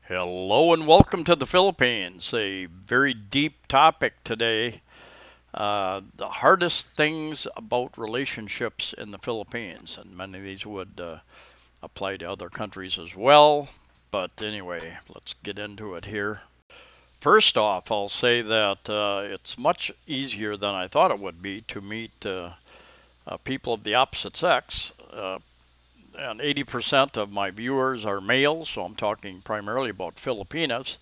Hello and welcome to the Philippines. A very deep topic today. The hardest things about relationships in the Philippines, and many of these would apply to other countries as well. But anyway, let's get into it here. First off, I'll say that it's much easier than I thought it would be to meet people of the opposite sex. And 80% of my viewers are males, so I'm talking primarily about Filipinas.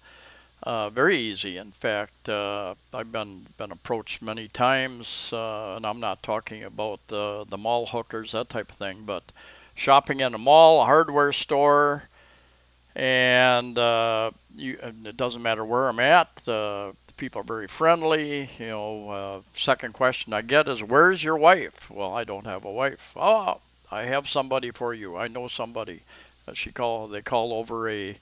Very easy. In fact, I've been approached many times, and I'm not talking about the mall hookers, that type of thing, but shopping in a mall, a hardware store, and it doesn't matter where I'm at. People are very friendly. Second question I get is, "Where's your wife?" Well, I don't have a wife. Oh, I have somebody for you. I know somebody. They call over a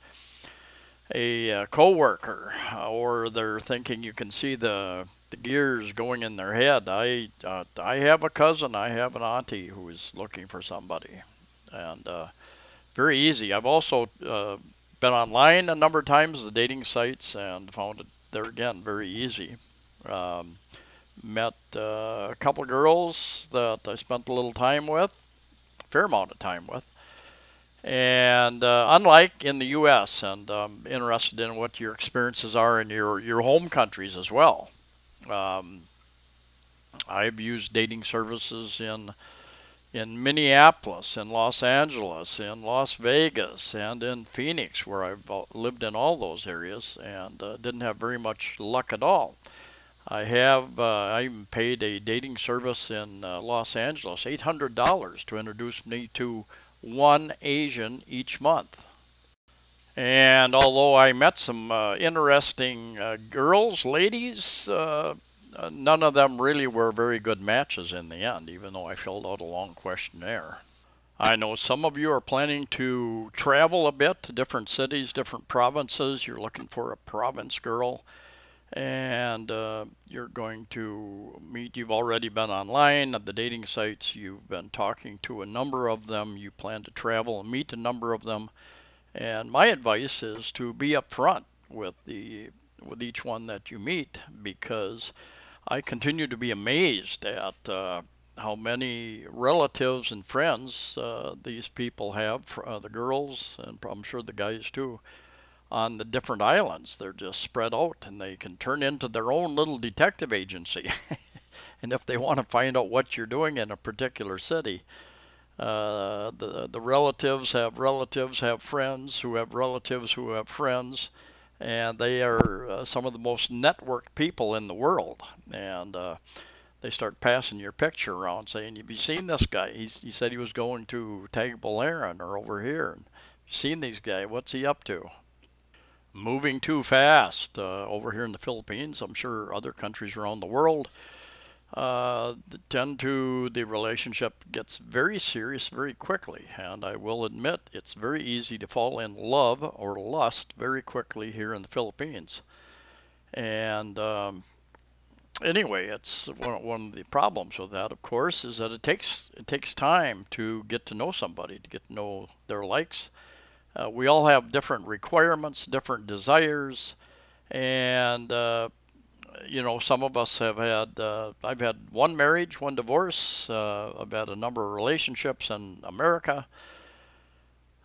coworker, or they're thinking you can see the gears going in their head. I have a cousin, I have an auntie who is looking for somebody, and very easy. I've also been online a number of times, the dating sites, and found it there again very easy. Um, Met a couple girls that I spent a little time with, a fair amount of time with. And unlike in the U.S., and I'm interested in what your experiences are in your home countries as well. Um, I've used dating services in Minneapolis, in Los Angeles, in Las Vegas, and in Phoenix, where I've lived in all those areas, and didn't have very much luck at all. I even paid a dating service in Los Angeles $800 to introduce me to one Asian each month. And although I met some interesting girls, ladies, none of them really were very good matches in the end, even though I filled out a long questionnaire. I know some of you are planning to travel a bit to different cities, different provinces. You're looking for a province girl, and you're going to meet. You've already been online at the dating sites. You've been talking to a number of them. You plan to travel and meet a number of them. And my advice is to be upfront with each one that you meet, because I continue to be amazed at how many relatives and friends these people have, the girls, and I'm sure the guys too, on the different islands. They're just spread out, and they can turn into their own little detective agency. And if they want to find out what you're doing in a particular city, the relatives have friends who have relatives who have friends, and they are some of the most networked people in the world. And they start passing your picture around, saying, "Have you seen this guy? He said he was going to Tagbilaran or over here. And you seen these guy? What's he up to?" Moving too fast over here in the Philippines. I'm sure other countries around the world the relationship gets very serious very quickly. And I will admit, it's very easy to fall in love or lust very quickly here in the Philippines. And anyway, it's one of the problems with that, of course, is that it takes time to get to know somebody, to get to know their likes. We all have different requirements, different desires, and some of us have had. I've had one marriage, one divorce. I've had a number of relationships in America.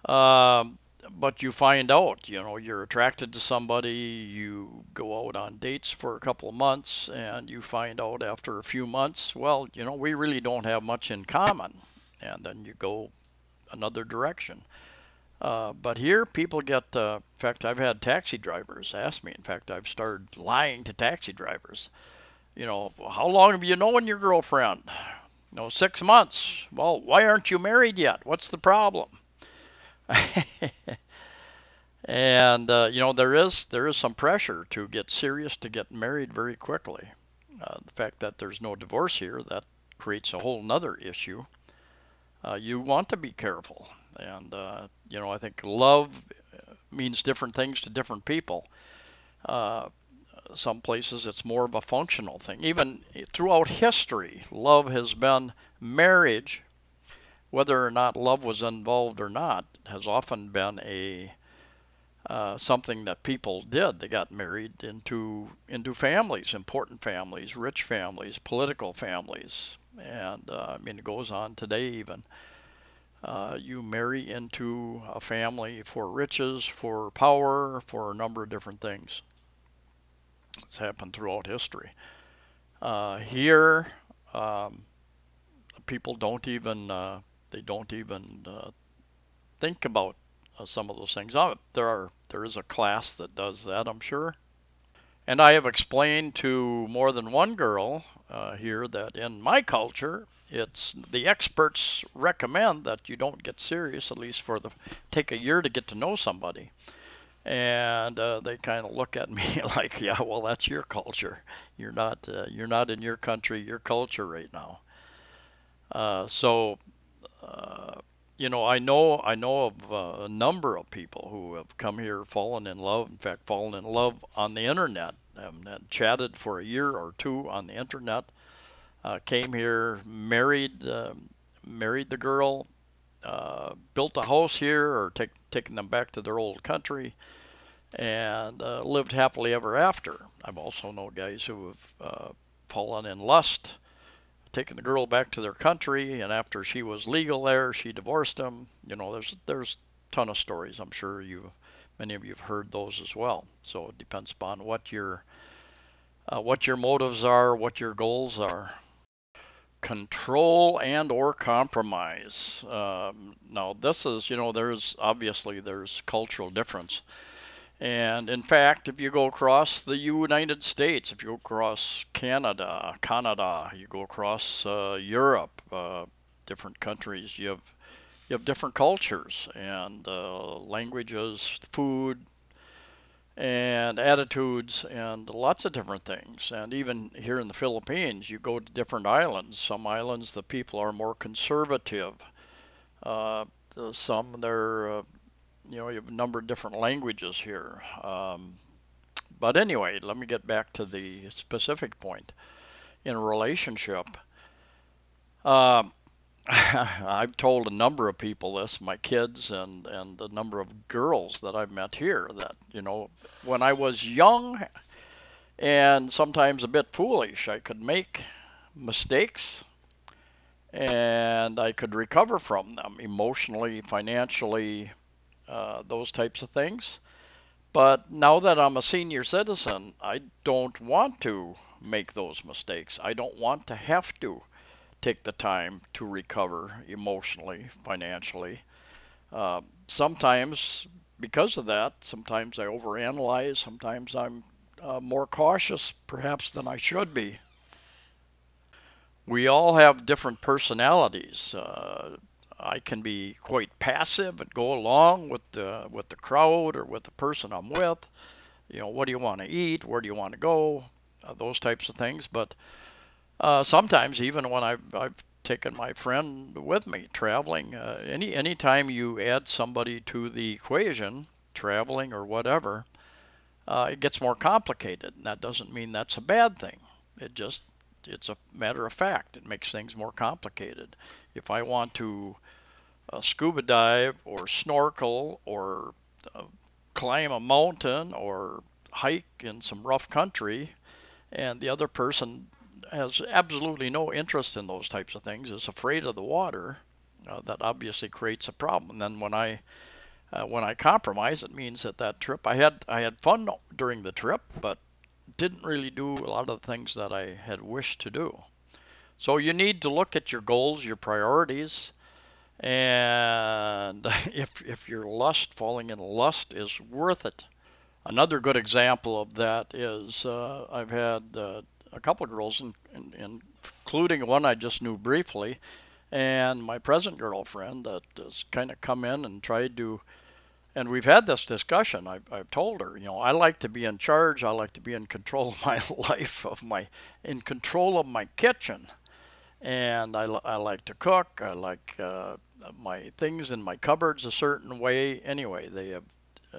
Um, but you find out, you're attracted to somebody, you go out on dates for a couple of months, and you find out after a few months, well, we really don't have much in common. And then you go another direction. But here, people get, in fact, I've had taxi drivers ask me. In fact, I've started lying to taxi drivers. How long have you known your girlfriend? 6 months. Well, why aren't you married yet? What's the problem? And there is some pressure to get serious, to get married very quickly. The fact that there's no divorce here, that creates a whole nother issue. You want to be careful, and I think love means different things to different people. Uh, some places it's more of a functional thing. Even throughout history, love has been marriage. Whether or not love was involved or not has often been something that people did. They got married into families, important families, rich families, political families, and I mean it goes on today even. You marry into a family for riches, for power, for a number of different things. It's happened throughout history. Here, um, people don't even they don't even think about some of those things. There is a class that does that, I'm sure. And I have explained to more than one girl here that in my culture, it's the experts recommend that you don't get serious, at least for the take a year to get to know somebody. And they kind of look at me like, yeah, well, that's your culture. You're not in your country, your culture right now. So I know of a number of people who have come here, fallen in love. In fact, fallen in love on the internet, and chatted for a year or two on the internet. Came here, married the girl, built a house here, or taken them back to their old country, and lived happily ever after. I've also known guys who have fallen in lust, taken the girl back to their country, and after she was legal there, she divorced him. There's a ton of stories. I'm sure many of you have heard those as well. So it depends upon what your motives are, what your goals are. Control and or compromise. Now this is, there's cultural difference. And in fact, if you go across the United States, if you go across Canada, you go across Europe, different countries, you have different cultures and languages, food, and attitudes, and lots of different things. And even here in the Philippines, you go to different islands. Some islands, the people are more conservative. Some they're you have a number of different languages here. But anyway, let me get back to the specific point. In a relationship, I've told a number of people this, my kids and a number of girls that I've met here, that, when I was young and sometimes a bit foolish, I could make mistakes and I could recover from them emotionally, financially, those types of things. But now that I'm a senior citizen, I don't want to make those mistakes. I don't want to have to take the time to recover emotionally, financially. Sometimes, because of that, sometimes I overanalyze. Sometimes I'm more cautious, perhaps, than I should be. We all have different personalities. I can be quite passive and go along with the crowd or with the person I'm with. What do you want to eat? Where do you want to go? Those types of things. But sometimes, even when I've taken my friend with me traveling, any time you add somebody to the equation, traveling or whatever, it gets more complicated. And that doesn't mean that's a bad thing. It's a matter of fact. It makes things more complicated. If I want to scuba dive or snorkel or climb a mountain or hike in some rough country, and the other person has absolutely no interest in those types of things, is afraid of the water, that obviously creates a problem. And then when I compromise, it means that trip I had fun during the trip, but didn't really do a lot of the things that I had wished to do. So you need to look at your goals, your priorities, and if your falling in lust is worth it. Another good example of that is I've had a couple of girls, including one I just knew briefly, and my present girlfriend that has kind of come in and tried to, and we've had this discussion. I've told her, I like to be in charge. I like to be in control of my life, in control of my kitchen. And I like to cook. I like my things in my cupboards a certain way. Anyway,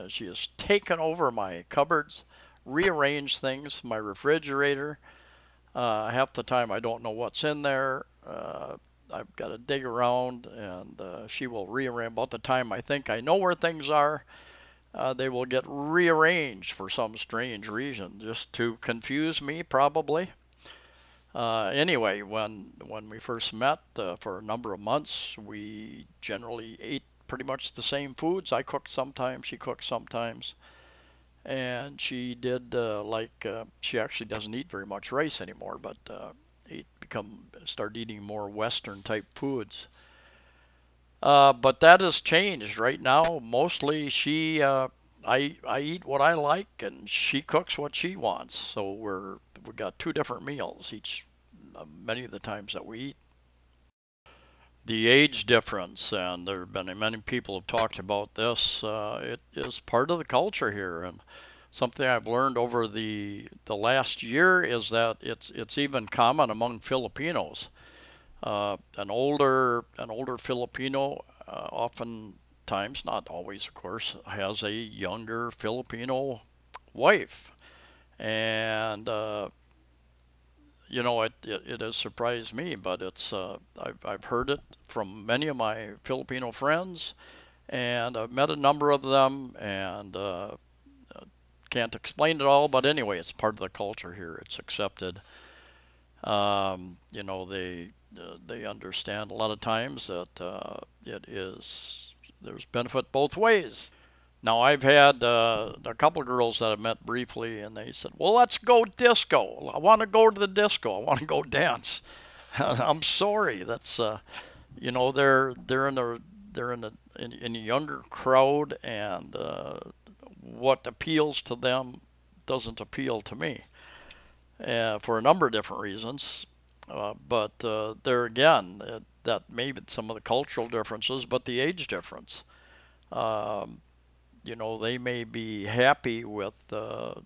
she has taken over my cupboards, rearranged things, my refrigerator. Half the time I don't know what's in there. I've got to dig around, and she will rearrange. About the time I think I know where things are, they will get rearranged for some strange reason, just to confuse me, probably. Anyway, when we first met, for a number of months, we generally ate pretty much the same foods. I cooked sometimes, she cooked sometimes, and she did she actually doesn't eat very much rice anymore, but started eating more Western type foods. But that has changed right now. Mostly I eat what I like, and she cooks what she wants. So we got two different meals each. Many of the times that we eat. The age difference, and there have been many people have talked about this. It is part of the culture here, and something I've learned over the last year is that it's even common among Filipinos. An older Filipino, oftentimes, not always, of course, has a younger Filipino wife, and it has surprised me, but I've heard it from many of my Filipino friends, and I've met a number of them, and can't explain it all, but anyway, it's part of the culture here. It's accepted. They understand a lot of times that there's benefit both ways. Now, I've had a couple of girls that I've met briefly, and they said, "Well, let's go disco. I want to go to the disco. I want to go dance." I'm sorry. That's they're in a younger crowd, and what appeals to them doesn't appeal to me, for a number of different reasons. But there again, that may be some of the cultural differences, but the age difference. Um, they may be happy with the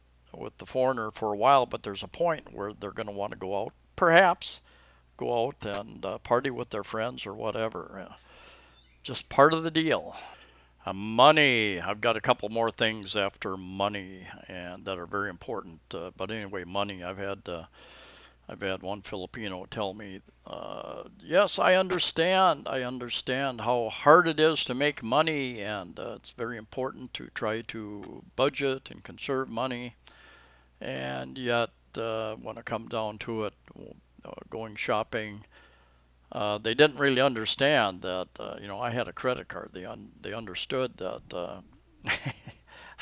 foreigner for a while, but there's a point where they're going to want to go out, perhaps go out and party with their friends or whatever. Just part of the deal. Money. I've got a couple more things after money, and that are very important. But anyway, money. I've had one Filipino tell me, yes, I understand. I understand how hard it is to make money, and it's very important to try to budget and conserve money. And yet, when it comes down to it, going shopping, they didn't really understand that, I had a credit card. They understood that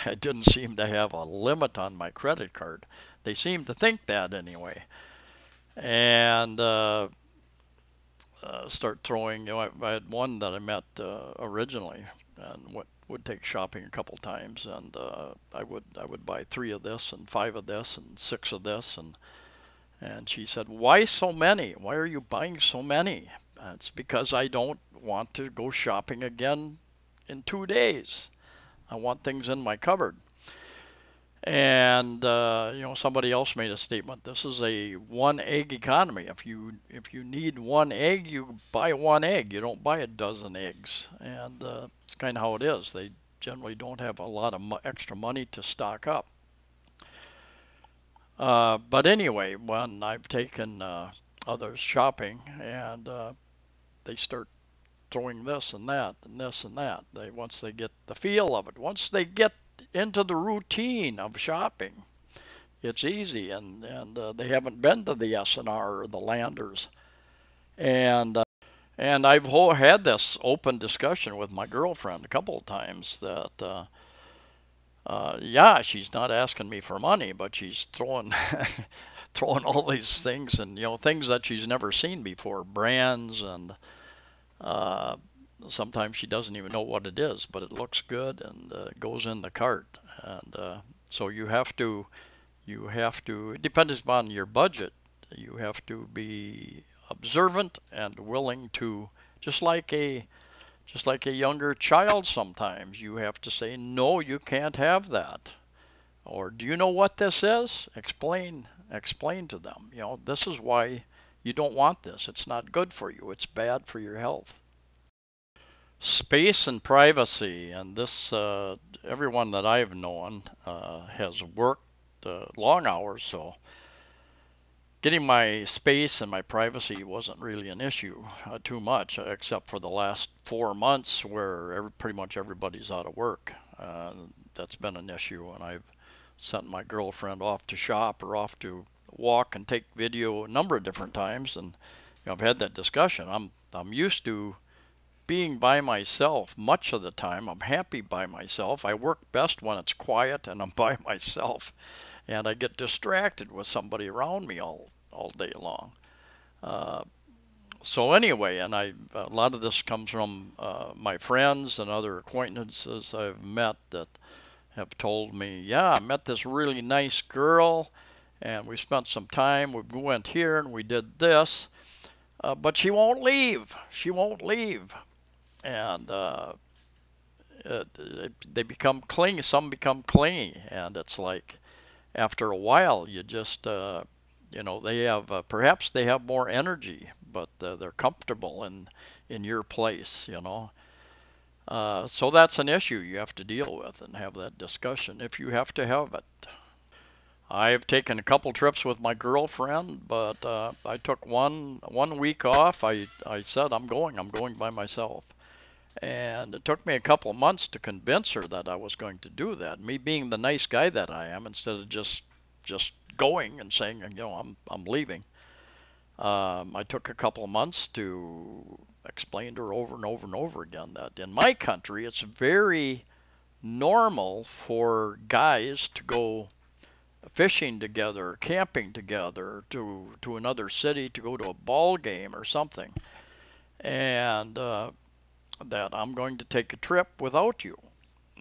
I didn't seem to have a limit on my credit card. They seemed to think that anyway. And start throwing. I had one that I met originally, and would take shopping a couple times, and I would buy 3 of this and 5 of this and 6 of this, and she said, "Why so many? Why are you buying so many?" It's because I don't want to go shopping again in 2 days. I want things in my cupboard. And somebody else made a statement. This is a one egg economy. If you need one egg, you buy one egg. You don't buy a dozen eggs. And it's kind of how it is. They generally don't have a lot of extra money to stock up. But anyway, when I've taken others shopping, and they start throwing this and that and this and that, once they get the feel of it, once they get into the routine of shopping, it's easy, and they haven't been to the S&R or the Landers, and I've had this open discussion with my girlfriend a couple of times that yeah, she's not asking me for money, but she's throwing throwing all these things, and things that she's never seen before, brands, and uh, sometimes she doesn't even know what it is, but it looks good, and it goes in the cart. And so it depends upon your budget. You have to be observant and willing to, just like a younger child. Sometimes you have to say, no, you can't have that. Or, do you know what this is? Explain to them. This is why you don't want this. It's not good for you. It's bad for your health. Space and privacy, and this everyone that I've known has worked long hours, so getting my space and my privacy wasn't really an issue too much, except for the last 4 months where pretty much everybody's out of work. that's been an issue, and I've sent my girlfriend off to shop or off to walk and take video a number of different times, and I've had that discussion. I'm used to being by myself much of the time. I'm happy by myself. I work best when it's quiet and I'm by myself, and I get distracted with somebody around me all day long. Uh, so anyway, and a lot of this comes from my friends and other acquaintances I've met that have told me, yeah, I met this really nice girl, and we spent some time. We went here and we did this, but she won't leave. She won't leave, and they become clingy. Some become clingy, and it's like after a while, you just they have perhaps they have more energy, but they're comfortable in your place, so that's an issue you have to deal with and have that discussion if you have to have it. I've taken a couple trips with my girlfriend, but I took one week off. I said I'm going by myself. And it took me a couple of months to convince her that I was going to do that. Me being the nice guy that I am, instead of just going and saying, I'm leaving. I took a couple of months to explain to her over and over and over again that in my country it's very normal for guys to go fishing together, camping together, to another city, to go to a ball game or something, and that I'm going to take a trip without you.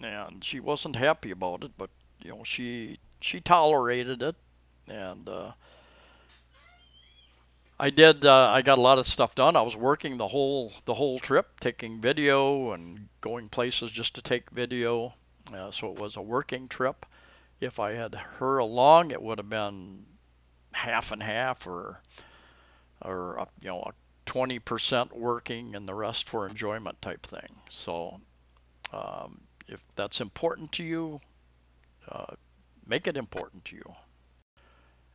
And she wasn't happy about it, but she tolerated it, and I did. I got a lot of stuff done. I was working the whole trip, taking video and going places just to take video. So it was a working trip. If I had her along, it would have been half and half, or 20% working and the rest for enjoyment type thing. So if that's important to you, make it important to you.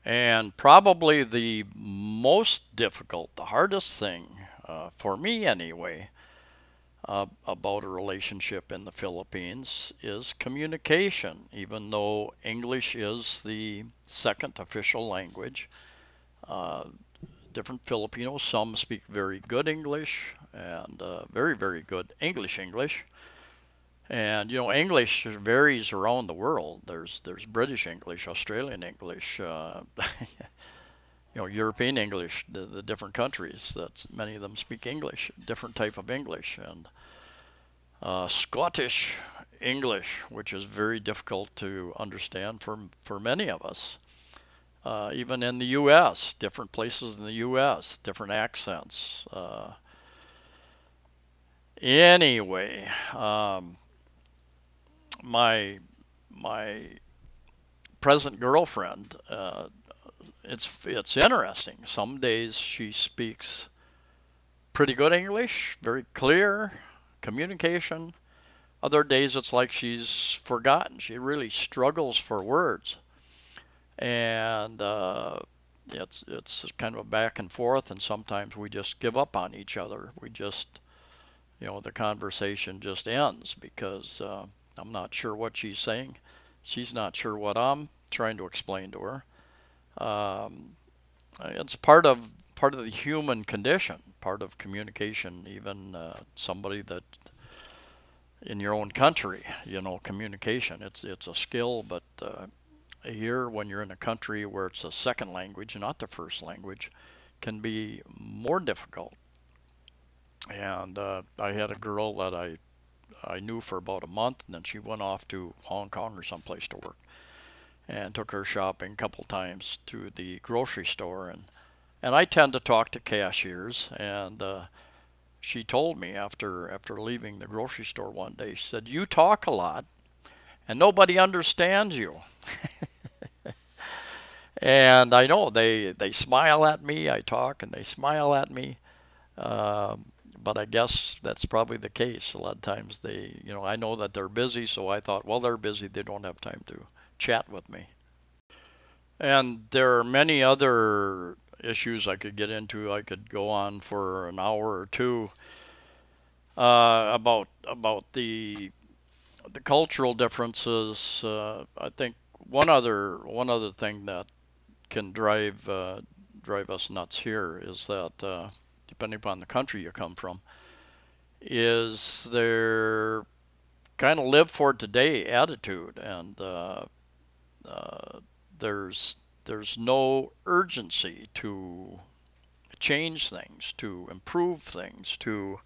And probably the most difficult, the hardest thing, for me anyway, about a relationship in the Philippines is communication. Even though English is the second official language, different Filipinos, some speak very good English and very, very good English. And English varies around the world. There's British English, Australian English, European English. The different countries, that's many of them speak English, different type of English, and Scottish English, which is very difficult to understand for many of us. Even in the U.S., different places in the U.S., different accents. Anyway. My present girlfriend, it's interesting. Some days she speaks pretty good English, very clear communication. Other days it's like she's forgotten. She really struggles for words, and it's kind of a back and forth. And sometimes we just give up on each other. We just, the conversation just ends because I'm not sure what she's saying. She's not sure what I'm trying to explain to her. It's part of the human condition, part of communication. Even somebody that in your own country, communication. It's a skill, but here, when you're in a country where it's a second language, not the first language, can be more difficult. And I had a girl that I knew for about a month, and then she went off to Hong Kong or someplace to work, and took her shopping a couple times to the grocery store, and I tend to talk to cashiers, and she told me after leaving the grocery store one day, she said, "You talk a lot, and nobody understands you." And I know they smile at me. I talk, and they smile at me. But I guess that's probably the case. A lot of times I know that they're busy, so I thought, well, they're busy. They don't have time to chat with me. And there are many other issues I could get into. I could go on for an hour or two about the The cultural differences. I think one other thing that can drive us nuts here is that depending upon the country you come from, is their kind of live for today attitude, and uh, there's no urgency to change things, to improve things, to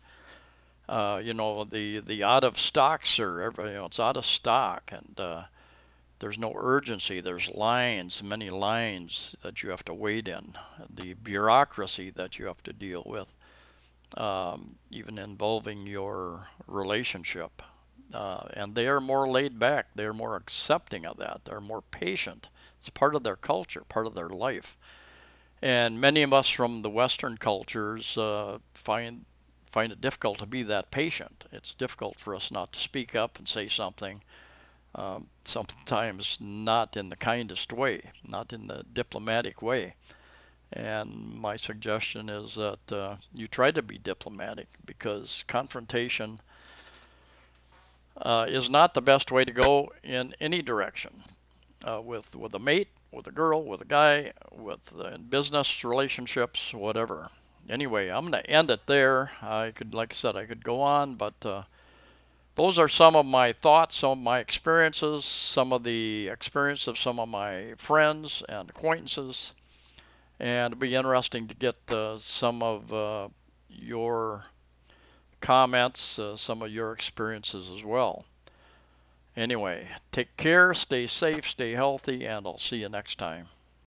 the out of stocks are it's out of stock, and there's no urgency. There's lines, many lines that you have to wait in, the bureaucracy that you have to deal with, even involving your relationship. And they are more laid back. They're more accepting of that. They're more patient. It's part of their culture, part of their life. And many of us from the Western cultures find it difficult to be that patient. It's difficult for us not to speak up and say something, sometimes not in the kindest way, not in the diplomatic way. And my suggestion is that you try to be diplomatic, because confrontation is not the best way to go in any direction. With a mate, with a girl, with a guy, with business relationships, whatever. Anyway, I'm going to end it there. Like I said, I could go on, but those are some of my thoughts, some of my experiences, some of the experience of some of my friends and acquaintances, and it'll be interesting to get some of your comments, some of your experiences as well. Anyway, take care, stay safe, stay healthy, and I'll see you next time.